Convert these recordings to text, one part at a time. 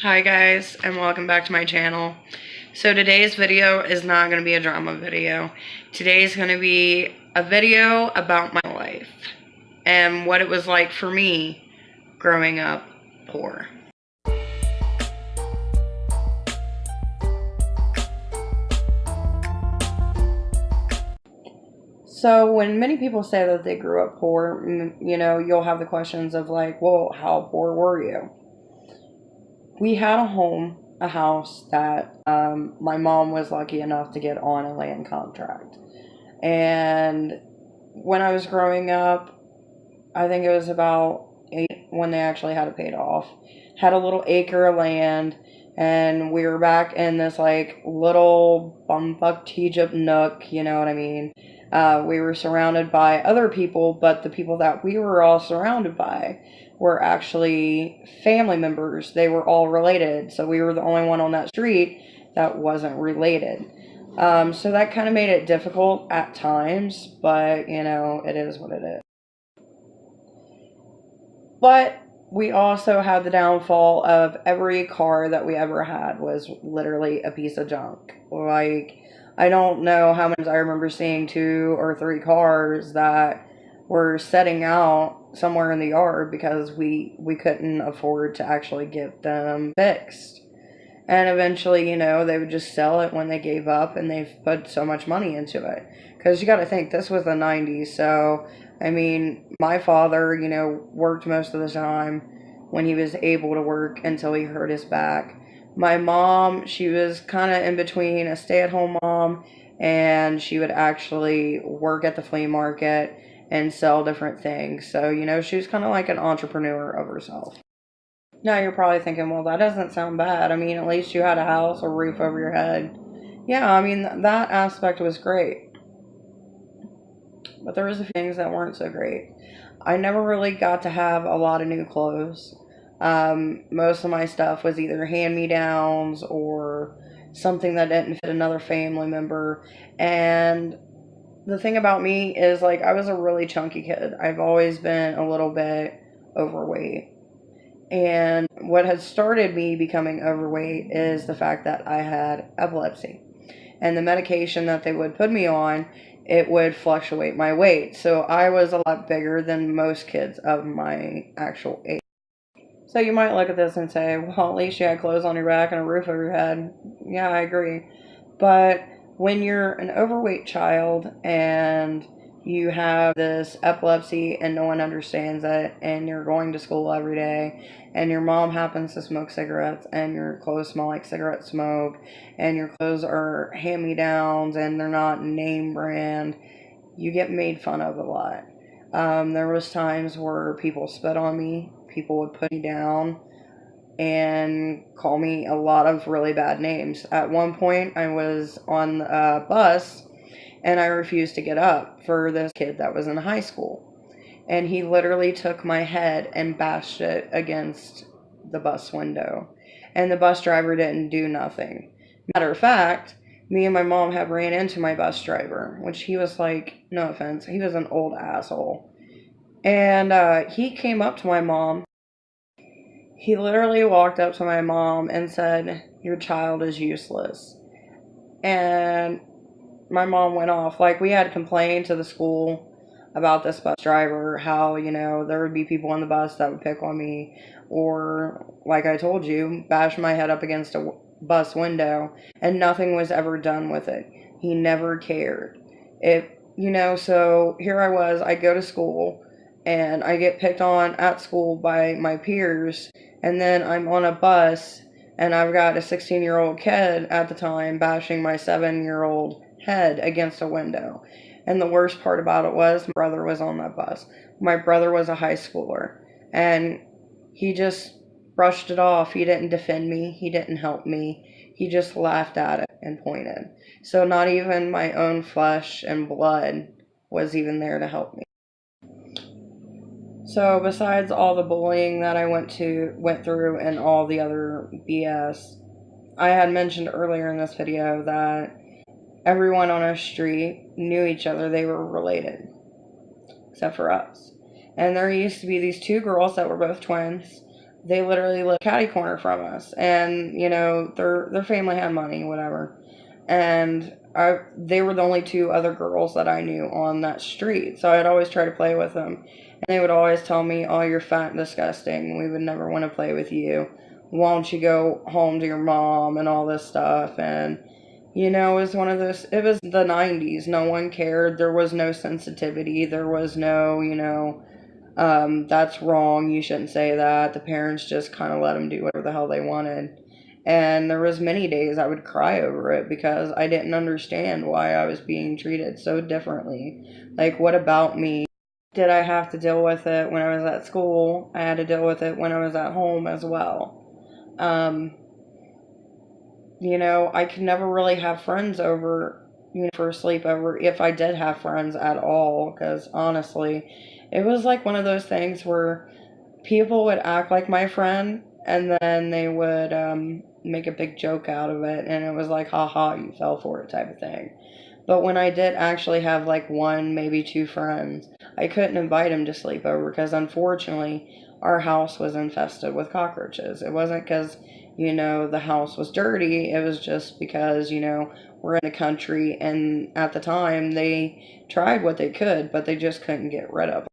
Hi guys, and welcome back to my channel. So today's video is not going to be a drama video. Today's going to be a video about my life and what it was like for me growing up poor. So when many people say that they grew up poor, you'll have the questions of like, well, how poor were you? We had a house that my mom was lucky enough to get on a land contract. And when I was growing up, I think it was about 8 when they actually had it paid off. Had a little acre of land, and we were back in this like little bumfuck Egypt nook, you know what I mean? We were surrounded by other people, but the people that we were all surrounded by were actually family members. They were all related, so we were the only one on that street that wasn't related. So that kind of made it difficult at times, but it is what it is. But we also had the downfall of every car that we ever had was literally a piece of junk. Like, I don't know how many times I remember seeing 2 or 3 cars that were setting out somewhere in the yard because we couldn't afford to actually get them fixed. And eventually, they would just sell it when they gave up, and they've put so much money into it. Because you got to think, this was the 90s. So, I mean, my father, worked most of the time when he was able to work until he hurt his back. My mom, she was kind of in between a stay-at-home mom, and she would actually work at the flea market and sell different things. So, she was kind of like an entrepreneur of herself. Now you're probably thinking, well, that doesn't sound bad. I mean, at least you had a house, a roof over your head. Yeah, I mean, that aspect was great. But there was a few things that weren't so great. I never really got to have a lot of new clothes. Most of my stuff was either hand-me-downs or something that didn't fit another family member. And the thing about me is, like, I was a really chunky kid. I've always been a little bit overweight. And what had started me becoming overweight is the fact that I had epilepsy. And the medication that they would put me on, it would fluctuate my weight. So I was a lot bigger than most kids of my actual age. So you might look at this and say, well, at least you had clothes on your back and a roof over your head. Yeah, I agree. But when you're an overweight child and you have this epilepsy and no one understands it, and you're going to school every day, and your mom happens to smoke cigarettes, and your clothes smell like cigarette smoke, and your clothes are hand-me-downs and they're not name brand, you get made fun of a lot. There was times where people spit on me, people would put me down and call me a lot of really bad names. At one point, I was on a bus and I refused to get up for this kid that was in high school. And he literally took my head and bashed it against the bus window. And the bus driver didn't do nothing. Matter of fact, me and my mom had ran into my bus driver, which he was like, no offense, he was an old asshole. And he came up to my mom. He literally walked up to my mom and said, your child is useless. And my mom went off. Like, we had complained to the school about this bus driver, how, there would be people on the bus that would pick on me, or, like I told you, bash my head up against a bus window, and nothing was ever done with it. He never cared. So here I was, I go to school, and I get picked on at school by my peers, and then I'm on a bus, and I've got a 16-year-old kid at the time bashing my 7-year-old head against a window. And the worst part about it was my brother was on that bus. My brother was a high schooler, and he just brushed it off. He didn't defend me. He didn't help me. He just laughed at it and pointed. So not even my own flesh and blood was even there to help me. So besides all the bullying that I went through and all the other BS, I had mentioned earlier in this video that everyone on our street knew each other. They were related, except for us. And there used to be these 2 girls that were both twins they literally lived catty corner from us, and their family had money, whatever. And they were the only two other girls that I knew on that street, so I'd always try to play with them, and they would always tell me, "Oh, you're fat and disgusting. We would never want to play with you. Why don't you go home to your mom?" and all this stuff. And it was one of those. It was the '90s. No one cared. There was no sensitivity. There was no, that's wrong, you shouldn't say that. The parents just kind of let them do whatever the hell they wanted. And there was many days I would cry over it because I didn't understand why I was being treated so differently. Like, what about me? Did I have to deal with it when I was at school? I had to deal with it when I was at home as well. Um, I could never really have friends over, for a sleepover, if I did have friends at all, because honestly, it was like one of those things where people would act like my friend and then they would make a big joke out of it, and it was like, haha, you fell for it type of thing. But when I did actually have like one, maybe two friends, I couldn't invite them to sleep over because unfortunately our house was infested with cockroaches. It wasn't because, the house was dirty. It was just because, we're in the country, and at the time they tried what they could, but they just couldn't get rid of them.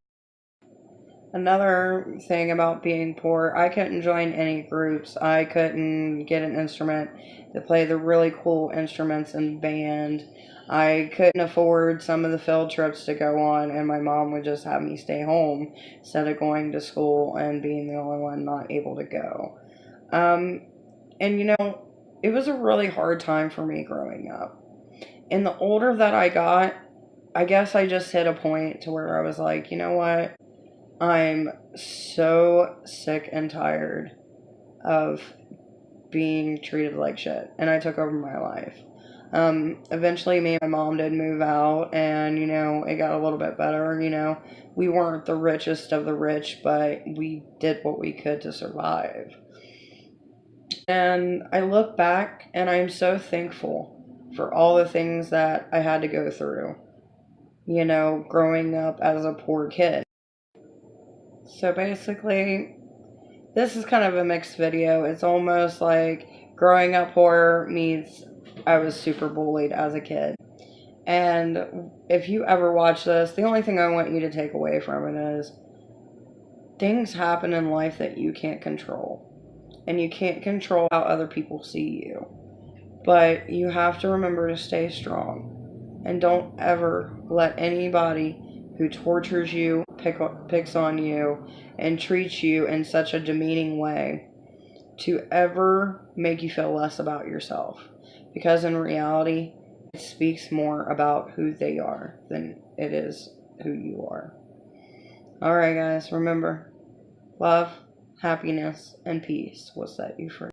Another thing about being poor, I couldn't join any groups. I couldn't get an instrument to play the really cool instruments in band. I couldn't afford some of the field trips to go on, and my mom would just have me stay home instead of going to school and being the only one not able to go. And it was a really hard time for me growing up. And the older that I got, I guess I just hit a point to where I was like, you know what? I'm so sick and tired of being treated like shit, and I took over my life. Eventually, me and my mom did move out, and it got a little bit better. We weren't the richest of the rich, but we did what we could to survive. And I look back, and I'm so thankful for all the things that I had to go through, growing up as a poor kid. So basically, this is kind of a mixed video. It's almost like growing up poor meets I was super bullied as a kid. And if you ever watch this, the only thing I want you to take away from it is things happen in life that you can't control. And you can't control how other people see you. But you have to remember to stay strong. And don't ever let anybody who tortures you, picks on you, and treats you in such a demeaning way to ever make you feel less about yourself. Because in reality, it speaks more about who they are than it is who you are. Alright, guys, remember, love, happiness, and peace will set you free.